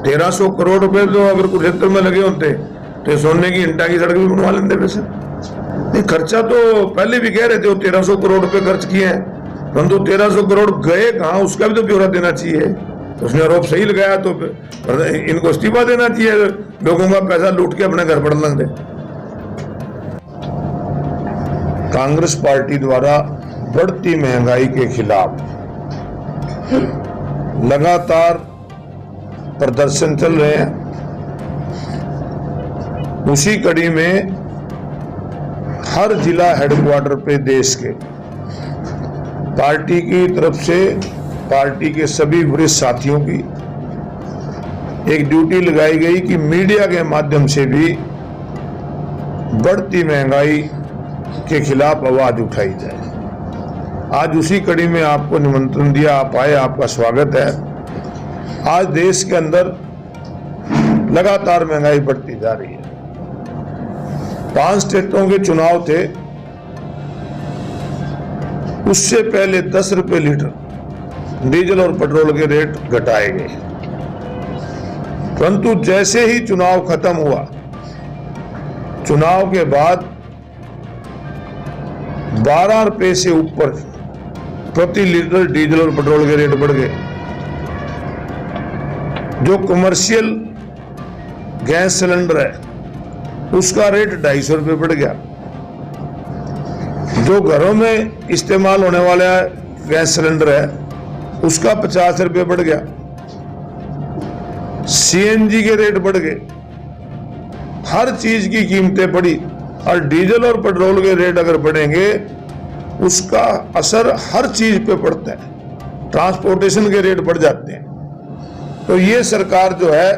1300 करोड़ रुपए तो अगर कुरुक्षेत्र में लगे होते तो सोने की इंटा की सड़क भी बनवा लेते। वैसे नहीं, खर्चा तो पहले भी कह रहे थे 1300 करोड़ रुपए खर्च किए हैं, परंतु 1300 करोड़ गए कहाँ उसका भी तो ब्यौरा देना चाहिए। तो उसने आरोप सही लगाया तो इनको इस्तीफा देना चाहिए, लोगों का पैसा लूट के अपने घर पर लग दे। कांग्रेस पार्टी द्वारा बढ़ती महंगाई के खिलाफ लगातार प्रदर्शन चल रहे हैं। उसी कड़ी में हर जिला हेडक्वार्टर पे देश के पार्टी की तरफ से पार्टी के सभी वरिष्ठ साथियों की एक ड्यूटी लगाई गई कि मीडिया के माध्यम से भी बढ़ती महंगाई के खिलाफ आवाज उठाई जाए। आज उसी कड़ी में आपको निमंत्रण दिया, आप आए, आपका स्वागत है। आज देश के अंदर लगातार महंगाई बढ़ती जा रही है। 5 स्टेटों के चुनाव थे, उससे पहले 10 रुपए लीटर डीजल और पेट्रोल के रेट घटाए गए, परंतु जैसे ही चुनाव खत्म हुआ, चुनाव के बाद 12 रुपए से ऊपर प्रति लीटर डीजल और पेट्रोल के रेट बढ़ गए। जो कमर्शियल गैस सिलेंडर है उसका रेट 250 रुपए बढ़ गया। जो घरों में इस्तेमाल होने वाला गैस सिलेंडर है उसका 50 रुपए बढ़ गया। सीएनजी के रेट बढ़ गए, हर चीज की कीमतें बढ़ी। और डीजल और पेट्रोल के रेट अगर बढ़ेंगे उसका असर हर चीज पे पड़ता है, ट्रांसपोर्टेशन के रेट बढ़ जाते हैं। तो ये सरकार जो है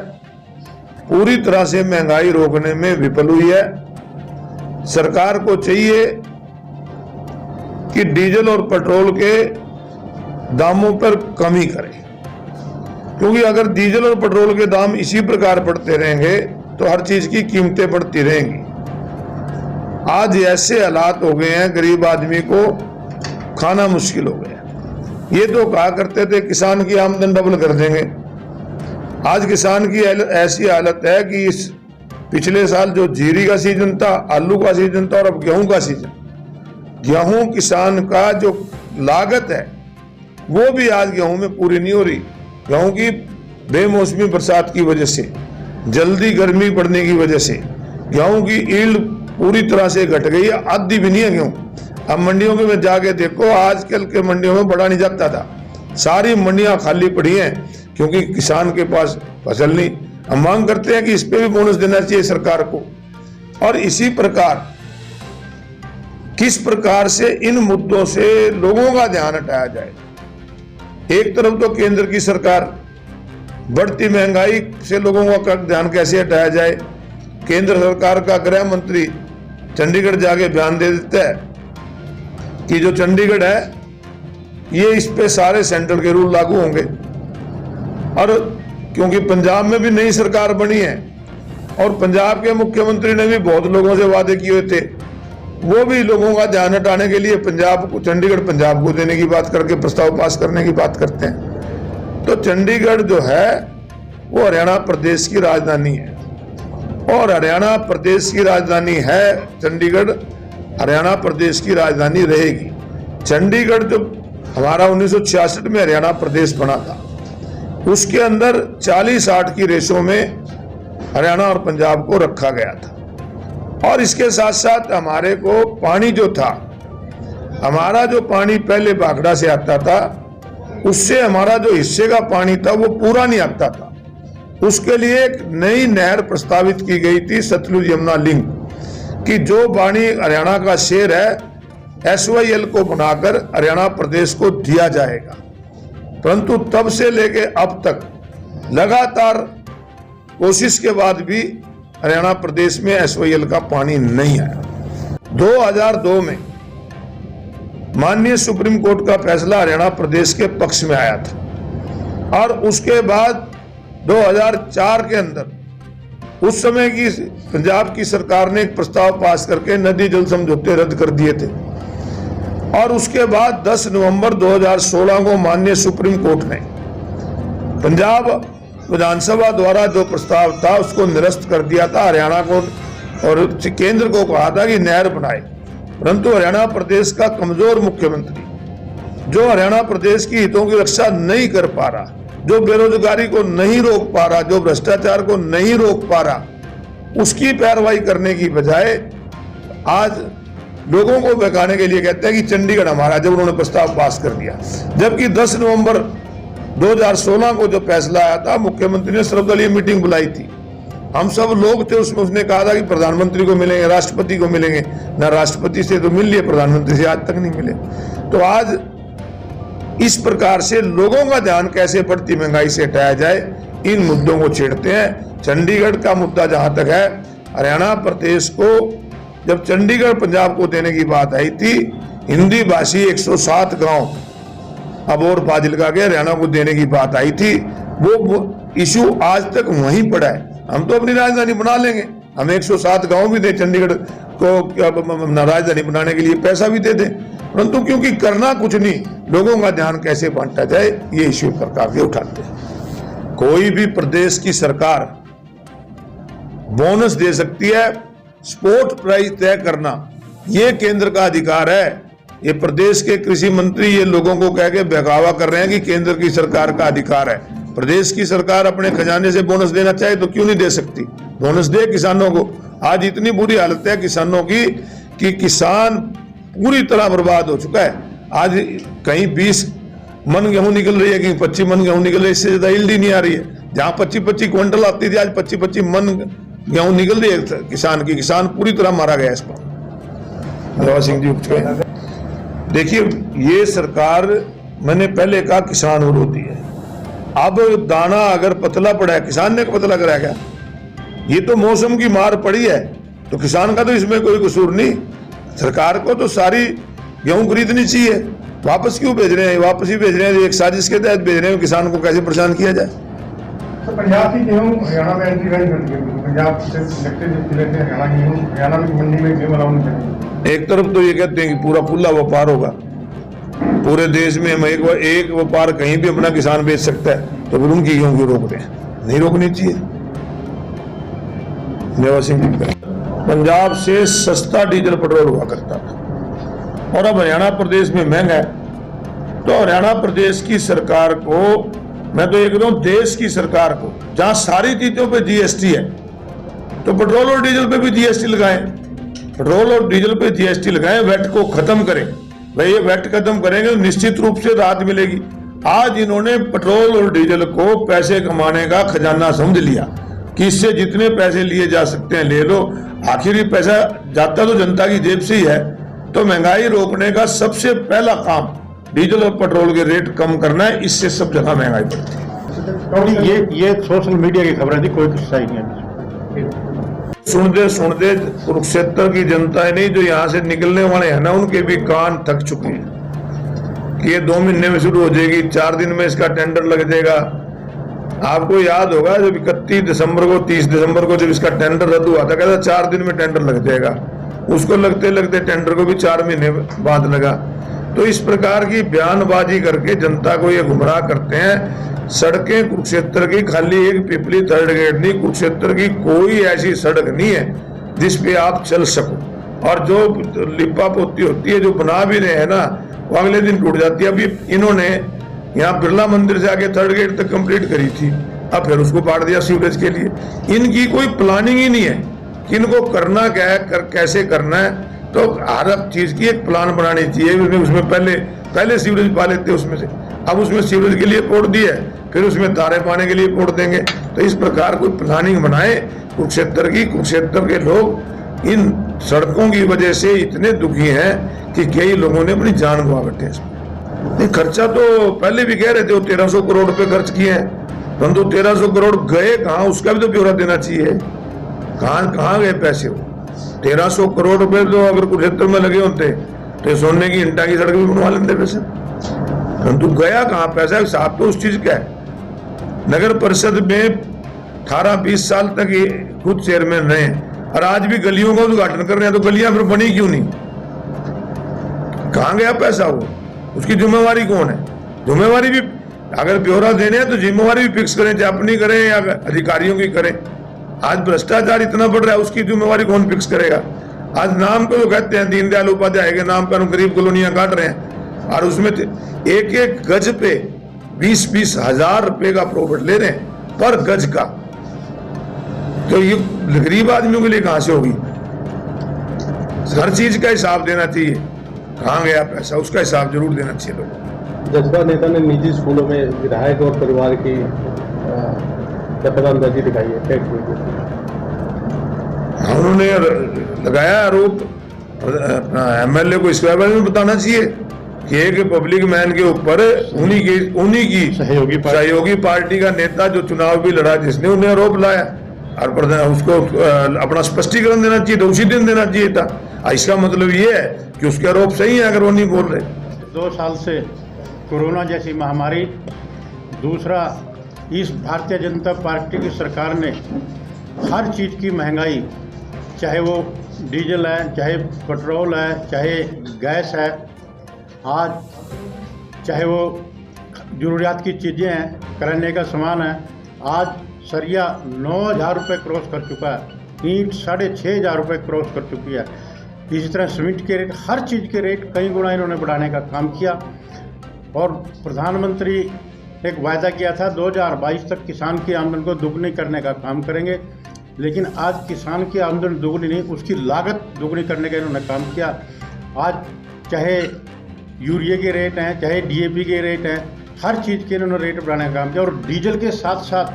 पूरी तरह से महंगाई रोकने में विफल हुई है। सरकार को चाहिए कि डीजल और पेट्रोल के दामों पर कमी करे, क्योंकि अगर डीजल और पेट्रोल के दाम इसी प्रकार बढ़ते रहेंगे तो हर चीज की कीमतें बढ़ती रहेंगी। आज ऐसे हालात हो गए हैं, गरीब आदमी को खाना मुश्किल हो गया। ये तो कहा करते थे किसान की आमदन डबल कर देंगे। आज किसान की ऐसी हालत है कि इस पिछले साल जो जीरी का सीजन था, आलू का सीजन था, और अब गेहूं का सीजन, गेहूं किसान का जो लागत है वो भी आज गेहूं में पूरी नहीं हो रही। गेहूं की बेमौसमी बरसात की वजह से, जल्दी गर्मी पड़ने की वजह से गेहूं की ईल्ड पूरी तरह से घट गई है, आधी भी नहीं है गेहूं। अब मंडियों में जाके देखो, आजकल के मंडियों में बढ़ा नहीं जाता था, सारी मंडियां खाली पड़ी हैं क्योंकि किसान के पास फसल नहीं। हम मांग करते हैं कि इस पे भी बोनस देना चाहिए सरकार को। और इसी प्रकार किस प्रकार से इन मुद्दों से लोगों का ध्यान हटाया जाए। एक तरफ तो केंद्र की सरकार बढ़ती महंगाई से लोगों का ध्यान कैसे हटाया जाए। केंद्र सरकार का गृह मंत्री चंडीगढ़ जाके बयान दे देता है कि जो चंडीगढ़ है ये इस पे सारे सेंट्रल के रूल लागू होंगे। और क्योंकि पंजाब में भी नई सरकार बनी है और पंजाब के मुख्यमंत्री ने भी बहुत लोगों से वादे किए हुए थे, वो भी लोगों का ध्यान हटाने के लिए पंजाब को, चंडीगढ़ पंजाब को देने की बात करके प्रस्ताव पास करने की बात करते हैं। तो चंडीगढ़ जो है वो हरियाणा प्रदेश की राजधानी है, और हरियाणा प्रदेश की राजधानी है चंडीगढ़, हरियाणा प्रदेश की राजधानी रहेगी। चंडीगढ़ जो हमारा 1966 में हरियाणा प्रदेश बना था, उसके अंदर 40-60 की रेशो में हरियाणा और पंजाब को रखा गया था। और इसके साथ साथ हमारे को पानी जो था, हमारा जो पानी पहले बागड़ा से आता था, उससे हमारा जो हिस्से का पानी था वो पूरा नहीं आता था। उसके लिए एक नई नहर प्रस्तावित की गई थी, सतलुज यमुना लिंक, कि जो पानी हरियाणा का शेर है SYL को बनाकर हरियाणा प्रदेश को दिया जाएगा। परंतु तब से लेके अब तक लगातार कोशिश के बाद भी हरियाणा प्रदेश में SYL का पानी नहीं आया। 2002 में माननीय सुप्रीम कोर्ट का फैसला हरियाणा प्रदेश के पक्ष में आया था, और उसके बाद 2004 के अंदर उस समय की पंजाब की सरकार ने एक प्रस्ताव पास करके नदी जल समझौते रद्द कर दिए थे। और उसके बाद 10 नवंबर 2016 को माननीय सुप्रीम कोर्ट ने पंजाब विधानसभा द्वारा जो प्रस्ताव था उसको निरस्त कर दिया था। हरियाणा को और केंद्र को कहा था कि नहर बनाए, परंतु हरियाणा प्रदेश का कमजोर मुख्यमंत्री जो हरियाणा प्रदेश की हितों की रक्षा नहीं कर पा रहा, जो बेरोजगारी को नहीं रोक पा रहा, जो भ्रष्टाचार को नहीं रोक पा रहा, उसकी पैरवाई करने की बजाय आज लोगों को बहकाने के लिए कहते हैं कि चंडीगढ़ हमारा, जब उन्होंने प्रस्ताव पास कर दिया। जबकि 10 नवंबर 2016 को जो फैसला आया था, मुख्यमंत्री ने सर्वदलीय मीटिंग बुलाई थी, हम सब लोग थे उसमें। उसने कहा था कि प्रधानमंत्री को मिलेंगे, राष्ट्रपति को मिलेंगे। ना राष्ट्रपति से तो मिल लिए, प्रधानमंत्री से आज तक नहीं मिले। तो आज इस प्रकार से लोगों का ध्यान कैसे बढ़ती महंगाई से हटाया जाए, इन मुद्दों को छेड़ते हैं। चंडीगढ़ का मुद्दा जहां तक है, हरियाणा प्रदेश को जब चंडीगढ़ पंजाब को देने की बात आई थी, हिंदी भाषी 107 गांव अबोर फाजिलका के हरियाणा को देने की बात आई थी, वो इशू आज तक वहीं पड़ा है। हम तो अपनी राजधानी बना लेंगे, हम 107 गांव भी दे, चंडीगढ़ को राजधानी बनाने के लिए पैसा भी दे दें, परंतु क्योंकि करना कुछ नहीं, लोगों का ध्यान कैसे बांटा जाए, ये इश्यू सरकार के उठाते हैं। कोई भी प्रदेश की सरकार बोनस दे सकती है, स्पॉट प्राइस तय करना ये केंद्र का अधिकार है। ये प्रदेश के कृषि मंत्री ये लोगों को कह के बहकावा कर रहे हैं कि केंद्र की सरकार का अधिकार है। प्रदेश की सरकार अपने खजाने से बोनस देना चाहे तो क्यों नहीं दे सकती, बोनस दे किसानों को। आज इतनी बुरी हालत है किसानों की कि किसान पूरी तरह बर्बाद हो चुका है। आज कहीं 20 मन गेहूं निकल रही है, कहीं 25 मन गेहूं निकल रही है, इससे ज्यादा यील्ड ही नहीं आ रही है। जहां 25-25 क्विंटल आती थी, आज 25-25 मन गेहूं निकल रही है किसान की। किसान पूरी तरह मारा गया इस पर। सिंह जी उठ गए। देखिए, ये सरकार मैंने पहले कहा किसान विरोधी है। अब दाना अगर पतला पड़ा है, किसान ने पतला कराया क्या? ये तो मौसम की मार पड़ी है, तो किसान का तो इसमें कोई कसूर नहीं। सरकार को तो सारी गेहूं खरीदनी चाहिए। वापस क्यों भेज रहे हैं? वापस ही भेज रहे हैं, एक साजिश के तहत भेज रहे हैं। किसान को कैसे परेशान किया जाए? तो पंजाब की गेहूं हरियाणा में एंट्री नहीं करती है, पंजाब से हरियाणा की गेहूं हरियाणा की मंडी में गेहूं अलाउ नहीं करेंगे। एक तरफ तो ये कहते हैं कि पूरा खुला व्यापार होगा, पूरे देश में हम एक व्यापार कहीं भी अपना किसान बेच सकता है, तो फिर उनकी गेहूं क्यों रोक रहे हैं? नहीं रोकनी चाहिए। पंजाब से सस्ता डीजल पेट्रोल हुआ करता था और अब हरियाणा प्रदेश में महंगा है, तो हरियाणा प्रदेश की सरकार को, मैं तो ये कह रहा हूं देश की सरकार को, जहां सारी चीजों पे जीएसटी है, तो पेट्रोल और डीजल पे भी जीएसटी लगाएं। पेट्रोल और डीजल पे जीएसटी लगाएं, वैट को खत्म करें। भाई ये वैट खत्म करेंगे तो निश्चित रूप से राहत मिलेगी। आज इन्होंने पेट्रोल और डीजल को पैसे कमाने का खजाना समझ लिया कि इससे जितने पैसे लिए जा सकते हैं ले लो। आखिर ये पैसा जाता तो जनता की जेब से ही है। तो महंगाई रोकने का सबसे पहला काम डीजल और पेट्रोल के रेट कम करना है, इससे सब जगह महंगाई बढ़ती है। ये सोशल मीडिया की खबरें थी, कोई सही नहीं है। सुनते सुनते कुरुक्षेत्र की जनता ही नहीं, जो यहाँ से निकलने वाले हैं ना, उनके भी कान थक चुके हैं कि ये 2 महीने में शुरू हो जाएगी, 4 दिन में इसका टेंडर लग जाएगा। आपको याद होगा जब 31 दिसंबर को 30 दिसंबर को जब इसका टेंडर रद्द हुआ था, कहता 4 दिन में टेंडर लग जाएगा। उसको लगते लगते टेंडर को भी 4 महीने बाद लगा। तो इस प्रकार की बयानबाजी करके जनता को ये गुमराह करते हैं। सड़कें कुरुक्षेत्र की खाली एक पिपली थर्ड ग्रेड नहीं, कुरुक्षेत्र की कोई ऐसी सड़क नहीं है जिसपे आप चल सको। और जो लिपा पोती होती है, जो बना भी रहे हैं ना, वो अगले दिन टूट जाती है। अभी इन्होंने यहाँ बिरला मंदिर से आके थर्ड ग्रेड तक कंप्लीट करी थी, अब फिर उसको पाड़ दिया सीवरेज के लिए। इनकी कोई प्लानिंग ही नहीं है कि इनको करना क्या है, कैसे करना है। तो हर चीज की एक प्लान बनानी चाहिए। उसमें पहले सीवरेज पा लेते उसमें से, अब उसमें सीवरेज के लिए पोड़ दिए, फिर उसमें तारे पाने के लिए पोड़ देंगे। तो इस प्रकार कोई प्लानिंग बनाए कुरुक्षेत्र की। कुरुक्षेत्र के लोग इन सड़कों की वजह से इतने दुखी हैं कि कई लोगों ने अपनी जान गंवा बैठे हैं। खर्चा तो पहले भी कह रहे थे, वो 1300 करोड़ रुपए खर्च किए हैं, परंतु 1300 करोड़ गए कहाँ, उसका भी तो ब्यौरा देना चाहिए। कहाँ गए पैसे? वो 1300 करोड़ रुपए तो अगर कुरुक्षेत्र में लगे होते तो सोने की इंटा की सड़क भी बनवा लेते पैसे, परंतु गया कहाँ पैसा? साफ तो उस चीज का है। नगर परिषद में 18-20 साल तक ये खुद चेयरमैन रहे और आज भी गलियों का उद्घाटन कर रहे हैं, तो गलियां फिर बनी क्यों नहीं? कहाँ गया पैसा? वो उसकी जिम्मेवारी कौन है? जिम्मेवारी भी अगर ब्यौरा देने हैं तो जिम्मेवारी भी फिक्स करें, चाहे अपनी करें या अधिकारियों की करें। आज भ्रष्टाचार इतना बढ़ रहा है, उसकी जिम्मेवारी कौन फिक्स करेगा? आज नाम को जो कहते हैं दीनदयाल उपाध्याय के नाम पर हम गरीब कॉलोनियां काट रहे हैं, और उसमें एक एक गज पे 20-20 हजार रुपए का प्रॉफिट ले रहे हैं पर गज का। तो ये गरीब आदमियों के लिए कहां से होगी? हर चीज का हिसाब देना चाहिए, कहां गया पैसा उसका हिसाब जरूर देना चाहिए लोगों। जसपा नेता ने निजी स्कूलों में विधायक और परिवार की दखलंदाजी दिखाई है, फेक न्यूज। उन्होंने लगाया आरोप, एमएलए को इसके बारे में बताना चाहिए कि एक पब्लिक मैन के ऊपर उन्हीं की सहयोगी पार्टी का नेता जो चुनाव भी लड़ा, जिसने उन्हें आरोप लाया, और उसको अपना स्पष्टीकरण देना चाहिए, तो उसी दिन देना चाहिए था। इसका मतलब ये है कि उसके आरोप सही है अगर वो नहीं बोल रहे। 2 साल से कोरोना जैसी महामारी, दूसरा इस भारतीय जनता पार्टी की सरकार ने हर चीज़ की महंगाई, चाहे वो डीजल है, चाहे पेट्रोल है, चाहे गैस है, आज चाहे वो ज़रूरियात की चीज़ें हैं, कराने का सामान है, आज सरिया 9,000 रुपये क्रॉस कर चुका है, ईंट 6,500 रुपये क्रॉस कर चुकी है। इसी तरह सीमेंट के रेट, हर चीज़ के रेट कई गुना इन्होंने बढ़ाने का काम किया। और प्रधानमंत्री एक वायदा किया था 2022 तक किसान की आमदनी को दुगनी करने का काम करेंगे, लेकिन आज किसान की आमदनी दुगनी नहीं, उसकी लागत दुगनी करने का इन्होंने काम किया। आज चाहे यूरिया के रेट हैं, चाहे DAP के रेट हैं, हर चीज़ के इन्होंने रेट बढ़ाने का काम किया। और डीजल के साथ साथ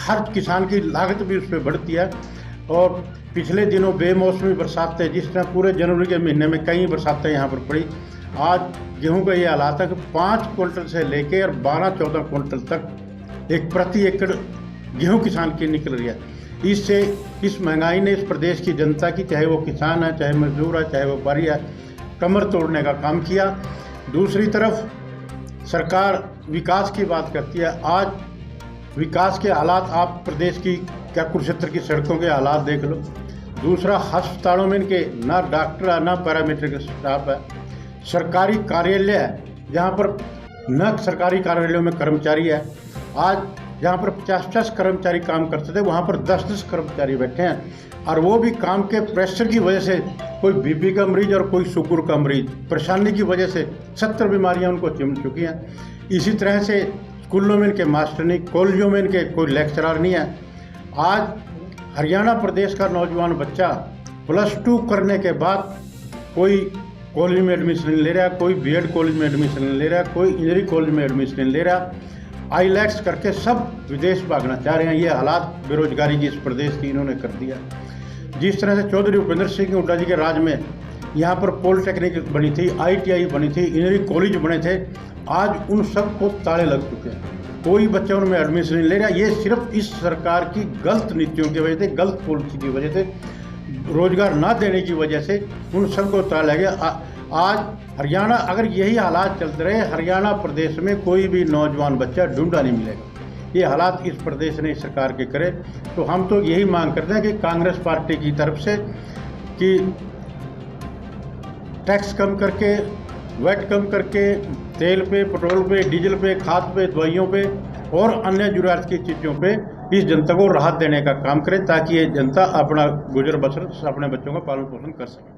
हर किसान की लागत भी उस पर बढ़ती है। और पिछले दिनों बेमौसमी बरसातें, जिस तरह पूरे जनवरी के महीने में कई बरसातें यहाँ पर पड़ी, आज गेहूं का ये हालात है कि 5 क्विंटल से लेकर और 12-14 क्विंटल तक एक प्रति एकड़ गेहूं किसान की निकल रही है। इससे इस महंगाई ने इस प्रदेश की जनता की, चाहे वो किसान है, चाहे मजदूर है, चाहे वो व्यापारी है, कमर तोड़ने का काम किया। दूसरी तरफ सरकार विकास की बात करती है। आज विकास के हालात, आप प्रदेश की क्या कुरुक्षेत्र की सड़कों के हालात देख लो। दूसरा, अस्पतालों में इनके ना डॉक्टर है, ना पैरामेट्रिक स्टाफ है। सरकारी कार्यालय है जहाँ पर न सरकारी कार्यालयों में कर्मचारी है। आज जहाँ पर 50-50 कर्मचारी काम करते थे, वहाँ पर 10-10 कर्मचारी बैठे हैं, और वो भी काम के प्रेशर की वजह से, कोई बीपी का मरीज और कोई शुगर का मरीज, परेशानी की वजह से 70 बीमारियाँ उनको चिमट चुकी हैं। इसी तरह से स्कूलों में इनके मास्टर नहीं, कॉलेजों में इनके कोई लेक्चरर नहीं है। आज हरियाणा प्रदेश का नौजवान बच्चा +2 करने के बाद कोई कॉलेज में एडमिशन नहीं ले रहा, कोई बीएड कॉलेज में एडमिशन नहीं ले रहा, कोई इंजीनियरिंग कॉलेज में एडमिशन नहीं ले रहा। आईलैट्स करके सब विदेश भागना चाह रहे हैं। ये हालात बेरोजगारी की इस प्रदेश की इन्होंने कर दिया। जिस तरह से चौधरी भूपेंद्र सिंह हुड्डा जी के राज में यहाँ पर पॉलिटेक्निक बनी थी, ITI बनी थी, इंजीनियरिंग कॉलेज बने थे, आज उन सब को ताले लग चुके हैं। कोई बच्चा उनमें एडमिशन नहीं ले रहा। ये सिर्फ इस सरकार की गलत नीतियों की वजह से, गलत पॉलिसी की वजह से, रोजगार ना देने की वजह से उन सबको ताला लग गया। आज हरियाणा, अगर यही हालात चलते रहे, हरियाणा प्रदेश में कोई भी नौजवान बच्चा ढूंढा नहीं मिलेगा। ये हालात इस प्रदेश ने, इस सरकार के करे, तो हम तो यही मांग करते हैं कि कांग्रेस पार्टी की तरफ से कि टैक्स कम करके, वैट कम करके, तेल पे, पेट्रोल पे, डीजल पे, खाद पे, दवाइयों पे और अन्य ज़रूरत की चीज़ों पे इस जनता को राहत देने का काम करें, ताकि ये जनता अपना गुजर बसर अपने बच्चों का पालन पोषण कर सके।